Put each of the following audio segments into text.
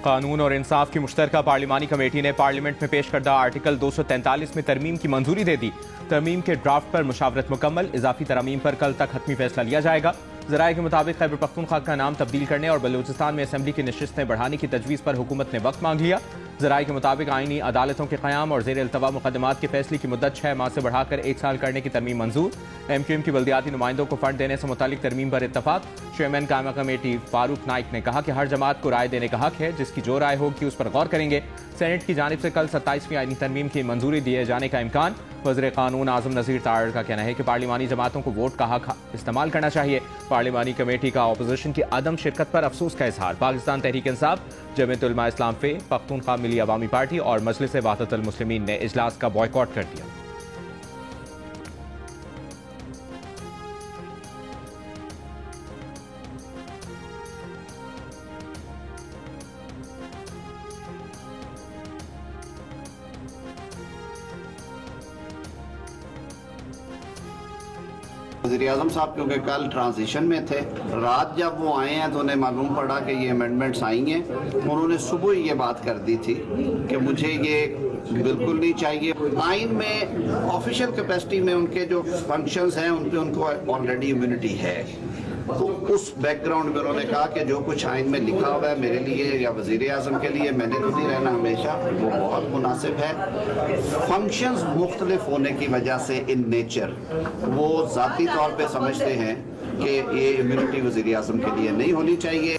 कानून और इंसाफ की मुश्तरका पार्लिमानी कमेटी ने पार्लियामेंट में पेश करदा आर्टिकल 243 में तरमीम की मंजूरी दे दी। तरमीम के ड्राफ्ट पर मुशावरत मुकम्मल, इजाफी तरमीम पर कल तक हतमी फैसला लिया जाएगा। ज़राए के मुताबिक खैबर पख्तूनख्वा का नाम तब्दील करने और बलूचिस्तान में असेंबली की नशिस्तें बढ़ाने की तजवीज़ पर हुकूमत ने वक्त मांग लिया। ज़राए के मुताबिक आईनी अदालतों के क़याम और ज़ेर इल्तवा मुकदमात के फैसले की मुद्दत 6 माह से बढ़ाकर 1 साल करने की तरमीम मंजूर। MQM की बल्दियाती नुमाइंदों को फंड देने से मुतालिक तरमीम पर इत्तफाक। चेयरमैन कायमा कमेटी फारूक नाइक ने कहा कि हर जमात को राय देने का हक है, जिसकी जो राय होगी उस पर गौर करेंगे। सेनेट की जानिब से कल 27वीं आईनी तरमीम की मंजूरी दिए जाने का इम्कान। वज़ीर कानून आज़म नज़ीर तारड़ का कहना है कि पार्लिमानी जमातों को वोट का हक इस्तेमाल करना चाहिए। पार्लिमानी कमेटी का अपोजिशन की अदम शिरकत पर अफसोस का इजहार। पाकिस्तान तहरीक इंसाफ, जमीयत उलमा इस्लाम फे, पख्तूनख्वा मिली अवामी पार्टी और मजलिस वहदतुल मुस्लिमीन ने इजलास का बॉयकॉट कर दिया। वज़ीर-ए-आज़म साहब क्योंकि कल ट्रांजिशन में थे, रात जब वो आए हैं तो उन्हें मालूम पड़ा कि ये अमेंडमेंट्स आई हैं। उन्होंने सुबह ही ये बात कर दी थी कि मुझे ये बिल्कुल नहीं चाहिए। आइन में ऑफिशियल कैपेसिटी में उनके जो फंक्शंस हैं उन पे उनको ऑलरेडी इम्यूनिटी है। तो उस बैकग्राउंड में उन्होंने कहा कि जो कुछ आइन में लिखा हुआ है मेरे लिए या वज़ीर-ए-आज़म के लिए, मैंने तो नहीं रहना हमेशा, वो बहुत मुनासिब है। फंक्शंस मुख्तलिफ होने की वजह से इन नेचर वो ज़ाती तौर पे समझते हैं कि ये इम्यूनिटी वज़ीर-ए-आज़म के लिए नहीं होनी चाहिए।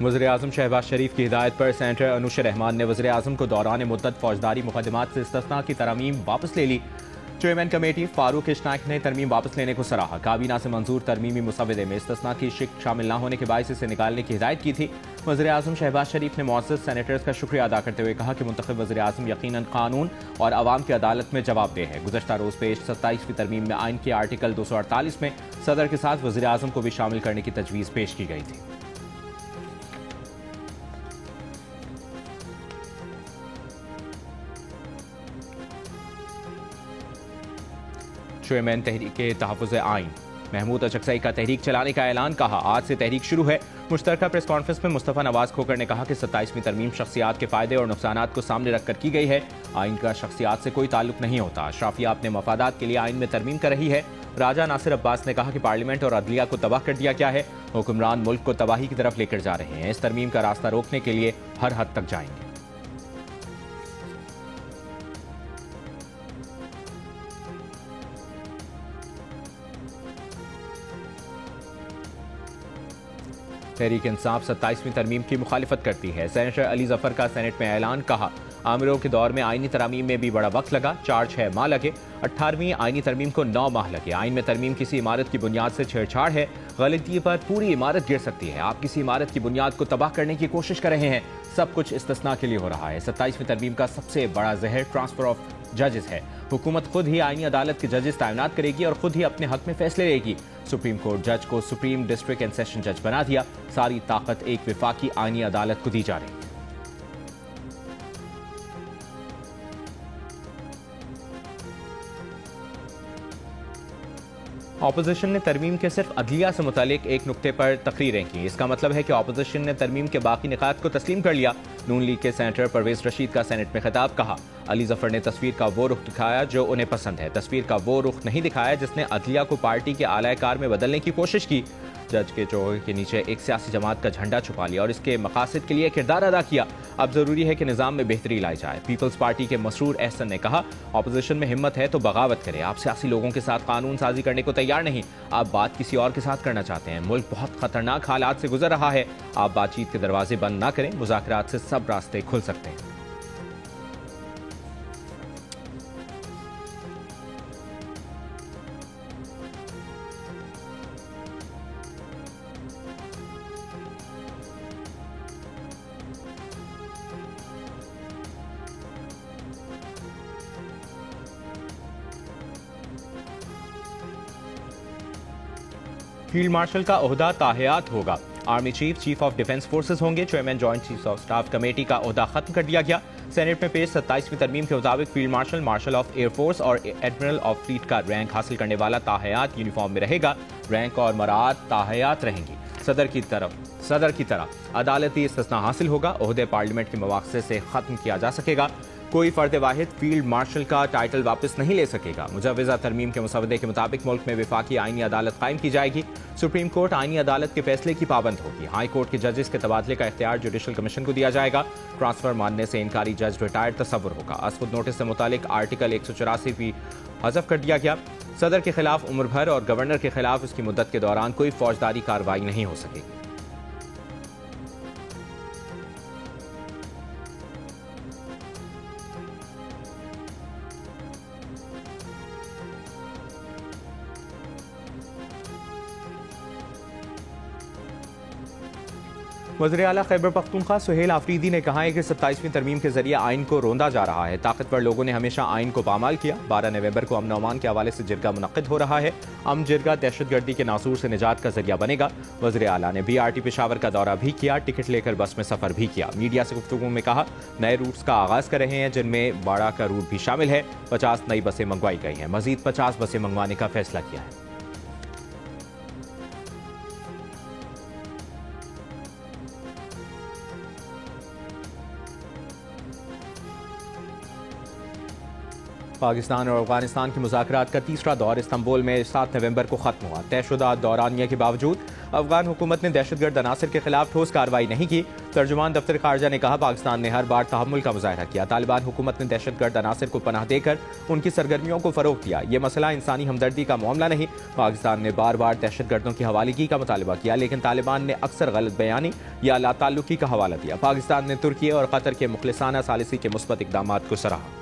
वज़ीर-ए-आज़म शहबाज शरीफ की हिदायत पर सेनेटर अनुश रहमान ने वज़ीर-ए-आज़म को दौरान मुद्दत फौजदारी मुकदमात से इस्तिस्ना की तरमीम वापस ले ली। चेयरमैन कमेटी फारूक नाइक ने तरमीम वापस लेने को सराहा। काबीना से मंजूर तरमीमी मुसवदे में इस्तिस्ना की शिक शामिल न होने के बायस इसे निकालने की हिदायत की थी। वज़ीर-ए-आज़म शहबाज शरीफ ने मुअज़्ज़ज़ सेनेटर्स का शुक्रिया अदा करते हुए कहा कि मुंतखब वज़ीर-ए-आज़म यकीनन कानून और अवाम की अदालत में जवाबदेह है। गुज़श्ता रोज़ पेश 27वीं तरमीम में आइन के आर्टिकल 248 में सदर के साथ वज़ीर-ए-आज़म को भी शामिल करने की तजवीज़ पेश की गई थी। चेयरमैन तहरीक तहफ़्फ़ुज़ आइन महमूद अचकज़ई का तहरीक चलाने का ऐलान। कहा आज से तहरीक शुरू है। मुश्तरका प्रेस कॉन्फ्रेंस में मुस्तफ़ा नवाज खोकर ने कहा कि 27वीं तरमीम शख्सियात के फ़ायदे और नुकसानात को सामने रखकर की गई है। आइन का शख्सियात से कोई ताल्लुक नहीं होता। अशराफिया अपने मफादात के लिए आइन में तरमीम कर रही है। राजा नासिर अब्बास ने कहा कि पार्लियामेंट और अदलिया को तबाह कर दिया गया है। हुक्मरान मुल्क को तबाही की तरफ लेकर जा रहे हैं। इस तरमीम का रास्ता रोकने के लिए हर हद तक जाएंगे। तहरीक इंसाफ 27वीं तरमीम की मुखालिफत करती है। सेनेटर अली जफर का सेनेट में ऐलान। कहा आमिरों के दौर में आईनी तरमीम में भी बड़ा वक्त लगा, 4-6 माह लगे। 18वीं आईनी तरमीम को 9 माह लगे। आइन में तरमीम किसी इमारत की बुनियाद से छेड़छाड़ है। गलती पर पूरी इमारत गिर सकती है। आप किसी इमारत की बुनियाद को तबाह करने की कोशिश कर रहे हैं। सब कुछ इस्तिस्ना के लिए हो रहा है। 27वीं तरमीम का सबसे बड़ा जहर ट्रांसफर ऑफ जजेस है। हुकूमत खुद ही आईनी अदालत के जजेस तैनात करेगी और खुद ही अपने हक में फैसले लेगी। सुप्रीम कोर्ट जज को सुप्रीम डिस्ट्रिक्ट एंड सेशन जज बना दिया। सारी ताकत एक विफाकी आईनी अदालत को दी जा रही है। ऑपोजिशन ने तरमीम के सिर्फ अदलिया से मुतालिक एक नुक्ते पर तकरीरें की। इसका मतलब है कि ऑपोजिशन ने तरमीम के बाकी निकात को तस्लीम कर लिया। नून लीग के सेनेटर परवेज रशीद का सेनेट में खिताब। कहा अली जफर ने तस्वीर का वो रुख दिखाया जो उन्हें पसंद है। तस्वीर का वो रुख नहीं दिखाया जिसने अदलिया को पार्टी के आला कार में बदलने की कोशिश की। जज के चौके के नीचे एक सियासी जमात का झंडा छुपा लिया और इसके मकासद के लिए किरदार अदा किया। अब जरूरी है कि निज़ाम में बेहतरी लाई जाए। पीपल्स पार्टी के मसरूर एहसन ने कहा ऑपोजिशन में हिम्मत है तो बगावत करें। आप सियासी लोगों के साथ कानून साजी करने को तैयार नहीं, आप बात किसी और के साथ करना चाहते हैं। मुल्क बहुत खतरनाक हालात से गुजर रहा है। आप बातचीत के दरवाजे बंद ना करें। मुज़ाकरात से सब रास्ते खुल सकते हैं। फील्ड मार्शल का ओहदा ताहयात होगा। Army chief chief of defence forces होंगे। Chairman joint chief of staff committee का ओहदा खत्म कर दिया गया। सेनेट में पेश 27वीं तरमीम के मुताबिक field marshal, marshal of air force और एडमिरल ऑफ फ्लीट का रैंक हासिल करने वाला ताहयात यूनिफॉर्म में रहेगा। रैंक और मराद ताहयात रहेंगी। सदर की तरह अदालती इस्तिस्ना हासिल होगा। ओहदे पार्लियामेंट के मवाक़से से खत्म किया जा सकेगा। कोई फर्द वाहिद फील्ड मार्शल का टाइटल वापस नहीं ले सकेगा। मुजव्वज़ा तरमीम के मुसवदे के मुताबिक मुल्क में विफाकी आईनी अदालत कायम की जाएगी। सुप्रीम कोर्ट आईनी अदालत के फैसले की पाबंद होगी। हाई कोर्ट के जजेस के तबादले का इख्तियार जुडिशल कमीशन को दिया जाएगा। ट्रांसफर मानने से इनकारी जज रिटायर्ड तस्वुर होगा। असफुद नोटिस से मुतालिक आर्टिकल 184 भी हज़फ कर दिया गया। सदर के खिलाफ उम्र भर और गवर्नर के खिलाफ उसकी मुद्दत के दौरान कोई फौजदारी कार्रवाई नहीं हो सकेगी। वज़ीर आला खैबर पख्तूनख्वा सुहेल आफरीदी ने कहा है कि 27वीं तरमीम के जरिए आइन को रोंदा जा रहा है। ताकतवर लोगों ने हमेशा आइन को पामाल किया। 12 नवंबर को अमन अमान के हवाले से जिरगा मुनक्किद हो रहा है। जिरगा दहशतगर्दी के नासूर से निजात का जरिया बनेगा। वज़ीर आला ने BRT पेशावर का दौरा भी किया। टिकट लेकर बस में सफर भी किया। मीडिया से गुफ्तगू में कहा नए रूट्स का आगाज कर रहे हैं, जिनमें बाड़ा का रूट भी शामिल है। 50 नई बसें मंगवाई गई हैं। मजीद 50 बसें मंगवाने का फैसला किया है। पाकिस्तान और अफगानिस्तान के मुज़ाकरात का तीसरा दौर इस्तांबुल में 7 नवंबर को खत्म हुआ। तयशुदा दौरानिया के बावजूद अफगान हुकूमत ने दहशतगर्द अनासर के खिलाफ ठोस कार्रवाई नहीं की। तर्जुमान दफ्तर खारजा ने कहा पाकिस्तान ने हर बार तहम्मुल का मुजाहरा किया। तालिबान हुकूमत ने दहशतगर्द अनासर को पनाह देकर उनकी सरगर्मियों को फरोग दिया। यह मसला इंसानी हमदर्दी का मामला नहीं। पाकिस्तान ने बार बार दहशतगर्दों की हवालगी का मुतालबा किया, लेकिन तालिबान ने अक्सर गलत बयानी या लाताल्लुकी का हवाला दिया। पाकिस्तान ने तुर्की और कतर के मुखलिसाना सालिसी के मुस्बत इक़दाम को सराहा।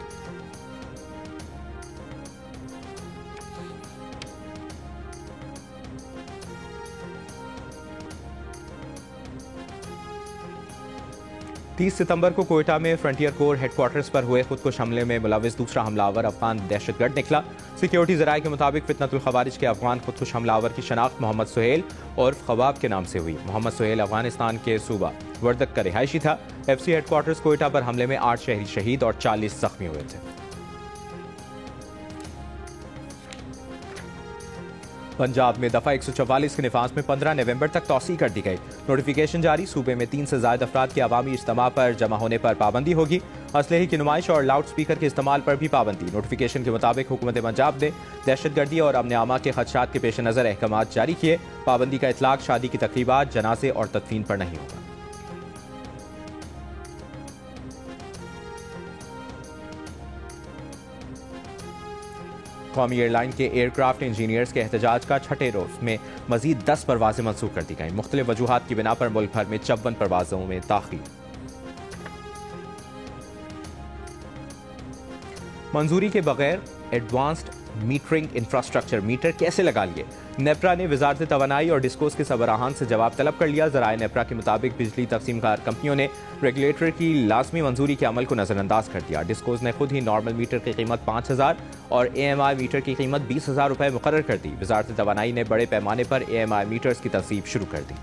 तीस सितंबर को कोयटा में फ्रंटियर कोर हेडक्वार्टर्स पर हुए खुदकुश हमले में मुलविस दूसरा हमलावर अफगान दहशतगर्द निकला। सिक्योरिटी ज़राए के मुताबिक फितनतुल खवारिज के अफगान खुदकुश हमलावर की शनाख्त मोहम्मद सुहेल और खवाब के नाम से हुई। मोहम्मद सुहेल अफगानिस्तान के सूबा वर्दक का रिहायशी था। FC हेडक्वार्टर्स कोयटा पर हमले में 8 शहरी शहीद और 40 जख्मी हुए थे। पंजाब में दफा 144 के निफाज में 15 नवंबर तक तौसी कर दी गई। नोटिफिकेशन जारी। सूबे में 3 से ज्यादा अफराद के अवामी इज्तिमा पर जमा होने पर पाबंदी होगी। असलहे की नुमाइश और लाउड स्पीकर के इस्तेमाल पर भी पाबंदी। नोटिफिकेशन के मुताबिक हुकूमत पंजाब ने दहशतगर्दी और अमन आमा के खदशात के पेश नज़र अहकाम जारी किए। पाबंदी का इतलाक शादी की तकरीबात, जनाजे और तदफीन पर नहीं होगा। कौमी एयरलाइन के एयरक्राफ्ट इंजीनियर्स के एहतजाज का छठे रोज में मजीद 10 परवाजें मंसूख कर दी गई। मुख्तलिफ वजूहात की बिना पर मुल्क भर में 54 परवाजों में ताखीर। मंजूरी के बगैर एडवांस्ड मीटरिंग इंफ्रास्ट्रक्चर मीटर कैसे लगा लिए? नेपरा ने वजारत तवानाई और डिस्कोस के सबराहान से जवाब तलब कर लिया। ज़राए नेपरा के मुताबिक बिजली तकसीमकार कंपनियों ने रेगुलेटर की लाजमी मंजूरी के अमल को नजरअंदाज कर दिया। डिस्कोस ने खुद ही नॉर्मल मीटर की कीमत 5,000 और AMI मीटर की कीमत 20,000 रुपये मुकर्रर कर दी। वजारत तवानाई ने बड़े पैमाने पर AMI मीटर्स की तनसीब शुरू कर दी।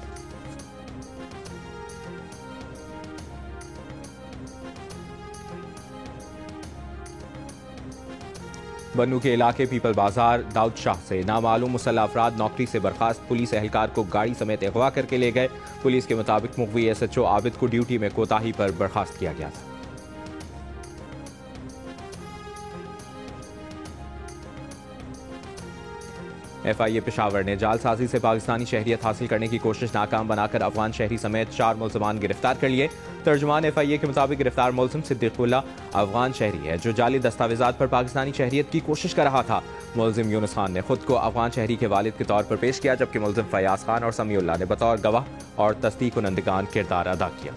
बन्नू के इलाके पीपल बाजार दाऊद शाह से नामालूम मुसल्लह अफराद नौकरी से बर्खास्त पुलिस एहलकार को गाड़ी समेत अगवा करके ले गए। पुलिस के मुताबिक मुखवी SHO आबिद को ड्यूटी में कोताही पर बर्खास्त किया गया था। FIA पेशावर ने जालसाजी से पाकिस्तानी शहरियत हासिल करने की कोशिश नाकाम बनाकर अफगान शहरी समेत 4 मुल्ज़मान गिरफ्तार कर लिए। तर्जुमान FIA के मुताबिक गिरफ्तार मुल्ज़िम सिद्दीकुल्ला अफगान शहरी है जो जाली दस्तावेजात पर पाकिस्तानी शहरियत की कोशिश कर रहा था। मुल्ज़िम यूनुस खान ने खुद को अफगान शहरी के वालिद के तौर पर पेश किया, जबकि मुल्ज़िम फयाज खान और समीउल्लाह ने बतौर गवाह और तस्दीक कुनंदगान किरदार अदा किया।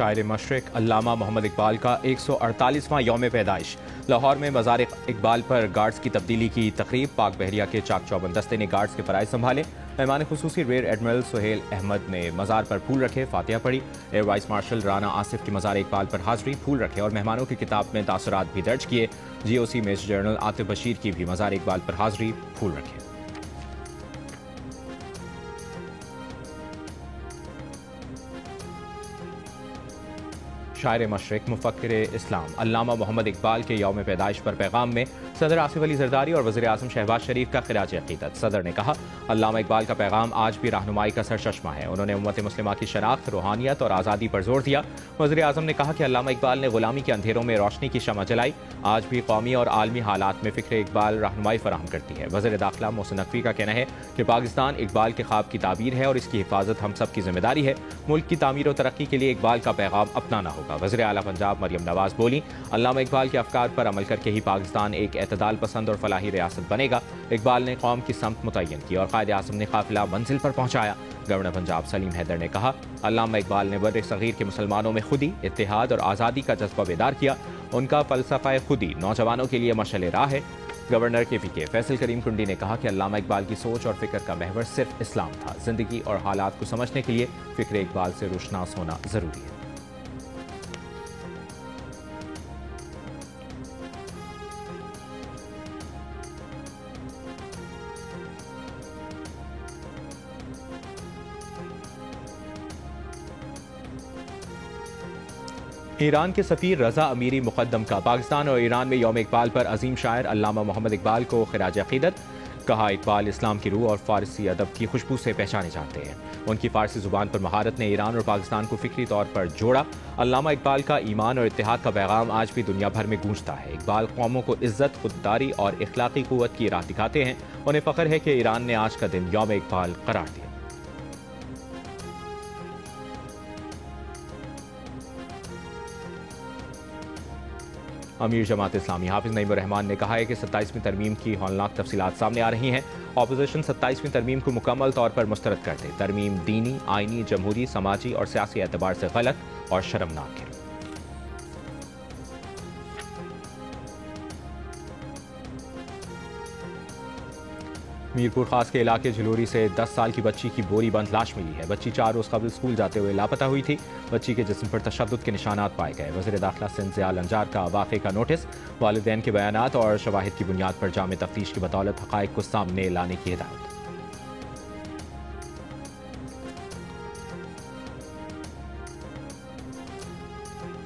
शायर मशरिक अल्लामा मोहम्मद इकबाल का 148वां यौम पैदाइश। लाहौर में मज़ार इकबाल पर गार्ड्स की तब्दीली की तकरीब। पाक बहरिया के चाक चौबंद दस्ते ने गार्ड्स के फराइज संभाले। मेहमान खुसूसी रियर एडमिरल सुहेल अहमद ने मज़ार पर फूल रखे, फातिहा पढ़ी। Air vice marshal Rana Asif की मज़ार इकबाल पर हाजिरी, फूल रखे और मेहमानों की किताब में तासुरात भी दर्ज किए। GOC major general Atif Bashir की भी मज़ार इकबाल पर हाजिरी, फूल रखे। शायर मशरिक मुफक्किर इस्लाम अल्लामा मोहम्मद इकबाल के यौम पैदाइश पर पैगाम में सदर आसिफ अली जरदारी और वज़ीर आज़म शहबाज शरीफ का खिराज अक़ीदत। सदर ने कहा, अल्लामा इकबाल का पैगाम आज भी रहनुमाई का सरचश्मा है। उन्होंने उम्मत मुस्लिमा की शनाख्त, रूहानियत और आज़ादी पर जोर दिया। वज़ीर आज़म ने कहा कि अल्लामा इकबाल ने गुलामी के अंधेरों में रोशनी की शमअ जलाई। आज भी कौमी और आलमी हालात में फ़िक्र इकबाल रहनुमाई फराहम करती है। वज़ीर दाखिला मोहसिन नकवी का कहना है कि पाकिस्तान इकबाल के ख्वाब की ताबीर है और इसकी हिफाजत हम सब की जिम्मेदारी है। मुल्क की तामीर और तरक्की के लिए इकबाल का पैगाम अपनाना होगा। वज़ीर आला पंजाब मरियम नवाज बोली, अल्लामा इकबाल के अफकार पर अमल करके ही पाकिस्तान एक एतदाल पसंद और फलाही रियासत बनेगा। इकबाल ने कौम की समत मुतय्यन की और कायदे आज़म ने काफिला मंजिल पर पहुंचाया। गवर्नर पंजाब सलीम हैदर ने कहा, अल्लामा इकबाल ने बर्र सगीर के मुसलमानों में खुदी, इत्तेहाद और आज़ादी का जज्बा बेदार किया। उनका फ़लसफ़ा खुदी नौजवानों के लिए मशअल राह है। गवर्नर KPK फैसल करीम कुंडी ने कहा कि अल्लामा इकबाल की सोच और फिक्र का महवर सिर्फ इस्लाम था। जिंदगी और हालात को समझने के लिए फिक्र इकबाल से रोशनास होना जरूरी है। ईरान के सफ़ीर रज़ा अमीरी मुक़द्दम का पाकिस्तान और ईरान में यौम इकबाल पर अजीम शायर अल्लामा मोहम्मद इकबाल को खिराज अक़ीदत। कहा, इकबाल इस्लाम की रूह और फ़ारसी अदब की खुशबू से पहचाने जाते हैं। उनकी फ़ारसी ज़ुबान पर महारत ने ईरान और पाकिस्तान को फ़िक्री तौर पर जोड़ा। अल्लामा इकबाल का ईमान और इत्तेहाद का पैगाम आज भी दुनिया भर में गूंजता है। इकबाल कौमों को इज़्ज़त, खुददारी और इखलाक़ी क़ुव्वत की राह दिखाते हैं। उन्हें फ़ख्र है कि ईरान ने आज का दिन यौम इकबाल करार दिया। अमीर जमात इस्लामी हाफिज नईमुर रहमान ने कहा है कि 27वीं तरमीम की हौलनाक तफसीलात सामने आ रही हैं। अपोजिशन 27वीं तरमीम को मुकम्मल तौर पर मुस्तरद कर दे। तरमीम दीनी, आइनी, जमहूरी, समाजी और सियासी एतबार से गलत और शर्मनाक है। मीरपुर खास के इलाके झलूरी से 10 साल की बच्ची की बोरी बंद लाश मिली है। बच्ची 4 रोज़ कबल स्कूल जाते हुए लापता हुई थी। बच्ची के जिस्म पर तशद्दुद के निशानात पाए गए। वज़ीर दाखिला सिंध ज़िया लंजार का वाक़े का नोटिस, वालिदैन के बयानात और शवाहिद की बुनियाद पर जामे तफ्तीश की बदौलत हक़ाइक़ को सामने लाने की हिदायत।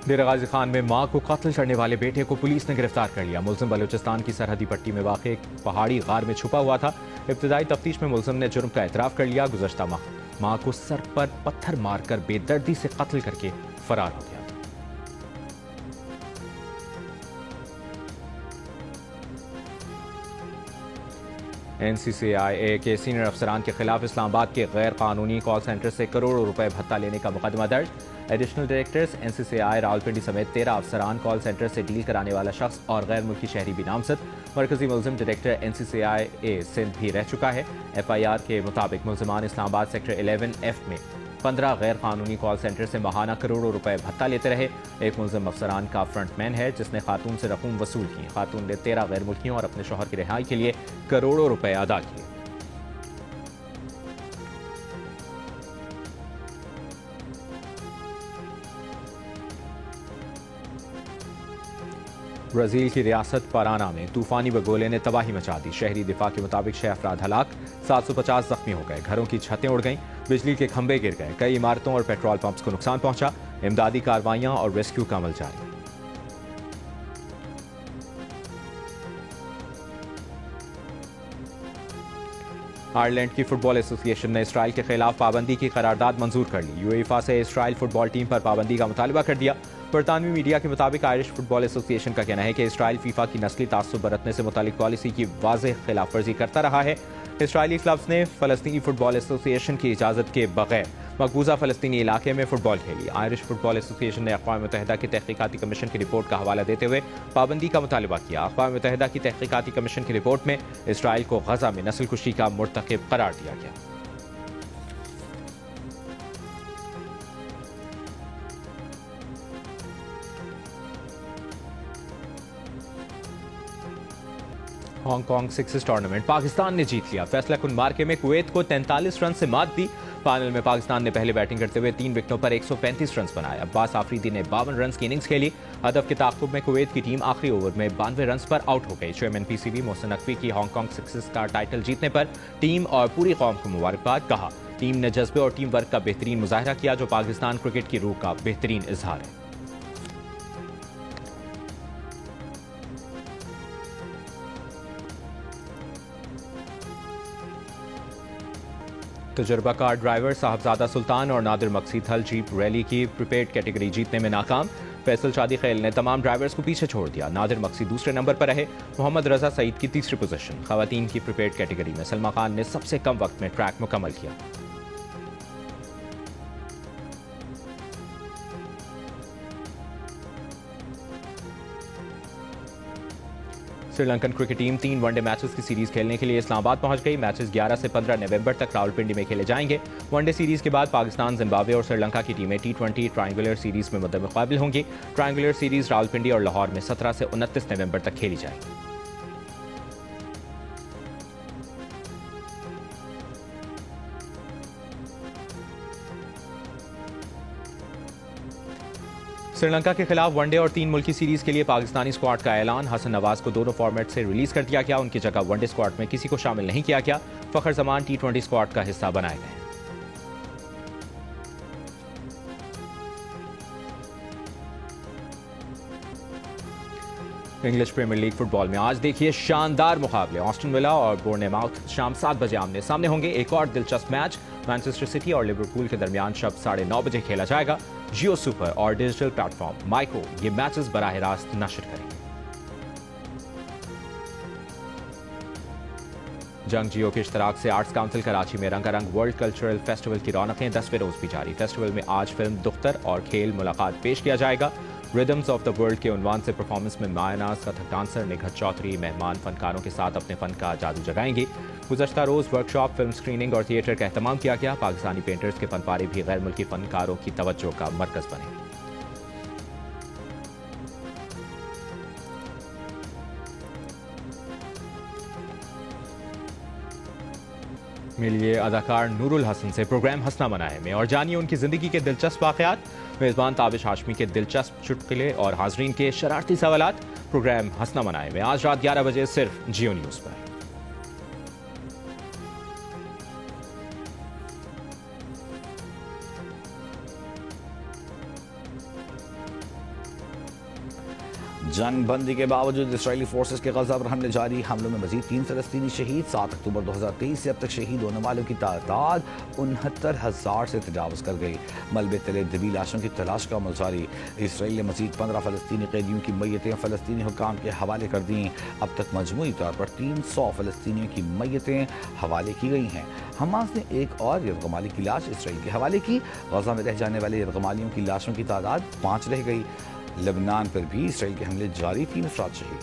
डेरा गाजी खान में मां को कत्ल करने वाले बेटे को पुलिस ने गिरफ्तार कर लिया। मुलजिम बलूचिस्तान की सरहदी पट्टी में वाक़ एक पहाड़ी गार में छुपा हुआ था। इब्तिदाई तफ्तीश में मुलजिम ने जुर्म का एतराफ़ कर लिया। गुज़श्ता माह मां को सर पर पत्थर मारकर बेदर्दी से कत्ल करके फरार हो गया। NCCIA के सीनियर अफसरान के खिलाफ इस्लामाबाद के गैर कानूनी कॉल सेंटर से करोड़ों रुपए भत्ता लेने का मुकदमा दर्ज। एडिशनल डायरेक्टर्स NCCI रावलपिंडी समेत 13 अफसरान, कॉल सेंटर से डील कराने वाला शख्स और गैर मुल्की शहरी भी नामजद। मरकजी मुलजिम डायरेक्टर NCCIA सिंध भी रह चुका है। FIR के मुताबिक मुलजिमान इस्लामाबाद सेक्टर 11F में 15 गैर कानूनी कॉल सेंटर से माहाना करोड़ों रुपए भत्ता लेते रहे। एक मुलजिम अफसरान का फ्रंटमैन है जिसने खातून से रकूम वसूल की। खातून ने 13 गैर मुल्कियों और अपने शौहर की रिहाई के लिए करोड़ों रुपए अदा किए। ब्राज़ील की रियासत पराना में तूफानी बगोले ने तबाही मचा दी। शहरी दिफा के मुताबिक 6 अफराद हलाक, 750 जख्मी हो गए। घरों की छतें उड़ गईं, बिजली के खंभे गिर गए। कई इमारतों और पेट्रोल पंप्स को नुकसान पहुंचा। इमदादी कार्रवाइयां और रेस्क्यू का अमल जारी। आयरलैंड की फुटबॉल एसोसिएशन ने इसराइल के खिलाफ पाबंदी की करारदाद मंजूर कर ली। यूएफा से इसराइल फुटबॉल टीम पर पाबंदी का मुतालबा कर दिया। बरतानवी मीडिया के मुताबिक आयरिश फुटबॉल एसोसिएशन का कहना है कि इसराइल फीफा की नस्ली तासुब बरतने से मुतालिक पॉलिसी की वाज़ेह खिलाफ वर्जी करता रहा है। इसराइली क्लब्स ने फ़लस्तीनी फुटबॉल एसोसिएशन की इजाज़त के बगैर मकबूजा फ़लस्तीनी इलाके में फुटबॉल खेली। आयरिश फुटबॉल एसोसिएशन ने अक़वाम मुत्तहिदा की तहक़ीक़ाती कमीशन की रिपोर्ट का हवाला देते हुए पाबंदी का मुतालबा किया। अक़वाम मुत्तहिदा की तहक़ीक़ाती कमीशन की रिपोर्ट में इसराइल को गज़ा में नस्लकुशी का मुर्तकिब करार दिया गया। हांगकांग सिक्सेस टूर्नामेंट पाकिस्तान ने जीत लिया। फैसला कुन मार्के में कुवैत को 43 रन से मात दी। फाइनल में पाकिस्तान ने पहले बैटिंग करते हुए 3 विकेटों पर 135 रन बनाए। अब्बास आफरीदी ने 52 रन की इनिंग्स खेली। हदफ के ताक़ुब में कुवैत की टीम आखिरी ओवर में 92 रन पर आउट हो गई। चेयरमैन पीसीबी मोहसिन नकवी की हांगकांग सिक्सेस का टाइटल जीतने पर टीम और पूरी कौम को मुबारकबाद। कहा, टीम ने जज्बे और टीम वर्क का बेहतरीन मुजाहिरा किया, जो पाकिस्तान क्रिकेट की रूह का बेहतरीन इजहार है। तजुर्बाकार ड्राइवर साहबजादा सुल्तान और नादिर मकसी थल जीप रैली की प्रीपेड कैटेगरी जीतने में नाकाम। फैसल शादी खेल ने तमाम ड्राइवर्स को पीछे छोड़ दिया। नादिर मकसी दूसरे नंबर पर रहे। मोहम्मद रजा सईद की तीसरी पोजीशन। खवातीन की प्रीपेड कैटेगरी में सलमा खान ने सबसे कम वक्त में ट्रैक मुकम्मल किया। Sri Lankan cricket team 3 one day matches की सीरीज खेलने के लिए इस्लामाबाद पहुंच गई। मैचेस 11 से 15 नवंबर तक रावलपिंडी में खेले जाएंगे। वनडे सीरीज के बाद पाकिस्तान, जिम्बाब्वे और श्रीलंका की टीमें T20 ट्रायंगुलर सीरीज में मुकाबले होंगी। ट्रायंगुलर सीरीज रावलपिंडी और लाहौर में 17 से 29 नवंबर तक खेली जाएगी। श्रीलंका के खिलाफ वनडे और 3 मुल्की सीरीज के लिए पाकिस्तानी स्क्वाड का ऐलान। हसन नवाज को दोनों फॉर्मेट से रिलीज कर दिया गया। उनकी जगह वनडे स्क्वाड में किसी को शामिल नहीं किया गया। फखर जमान T20 स्क्वाड का हिस्सा बनाए गए। इंग्लिश प्रीमियर लीग फुटबॉल में आज देखिए शानदार मुकाबले। ऑस्टन विला और बोर्नमाउथ शाम 7 बजे आमने सामने होंगे। एक और दिलचस्प मैच मैनचेस्टर सिटी और लिवरपूल के दरमियान शब 9:30 बजे खेला जाएगा। जियो सुपर और डिजिटल प्लेटफॉर्म माइको ये मैचेस बराह रास्त नशर करेंगे। जंग जियो के इश्तराक से आर्ट्स काउंसिल कराची में रंगारंग वर्ल्ड कल्चरल फेस्टिवल की रौनकें 10वें रोज भी जारी। फेस्टिवल में आज फिल्म दुख्तर और खेल मुलाकात पेश किया जाएगा। रिदम्स ऑफ द वर्ल्ड के उन्वान से परफॉर्मेंस में मायानाज कथक डांसर निघत चौधरी मेहमान फनकारों के साथ अपने फन का जादू जगाएंगे। गुज़श्ता रोज वर्कशॉप, फिल्म स्क्रीनिंग और थिएटर का एहतमाम किया गया। पाकिस्तानी पेंटर्स के फनपारे भी गैर मुल्की फनकारों की तवज्जो का मरकज बने। मिलिए अदाकार नूरुल हसन से प्रोग्राम हंसना मनाए में और जानिए उनकी जिंदगी के दिलचस्प वाकयात। मेजबान ताबिश हाशमी के दिलचस्प चुटकुले और हाजरीन के शरारती सवालात। प्रोग्राम हंसना मनाए में आज रात 11 बजे सिर्फ जियो न्यूज पर। जंग बंदी के बावजूद इसराइली फोर्सेस के गजा पर हमले जारी। हमलों में मजीद 3 फलस्तीनी शहीद। 7 अक्टूबर 2023 से अब तक शहीद होने वालों की तादाद 69,000 से तजावज़ कर गई। मलबे तले दबी लाशों की तलाश का अमल जारी। इसराइल ने मजीद 15 फलस्तीनी कैदियों की मैयतें फलस्तीनी हुकाम के हवाले कर दी। अब तक मजमूई तौर पर 300 फलस्तीनियों की मैयतें हवाले की गई हैं। हमास ने एक और यरगमाली की लाश इसराइल के हवाले की। गजा में रह जाने वाले यरगमालियों की लाशों की तादाद 5 रह गई। लेबनान पर भी इसराइल के हमले जारी, 3 अफराद शहीद।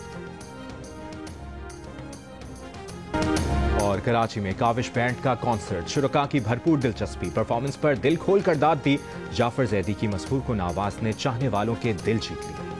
और कराची में काविश बैंड का कॉन्सर्ट, शुरका की भरपूर दिलचस्पी। परफॉर्मेंस पर दिल खोल कर दाद दी। जाफर जैदी की मसहूर कुन आवाज ने चाहने वालों के दिल जीत लिए।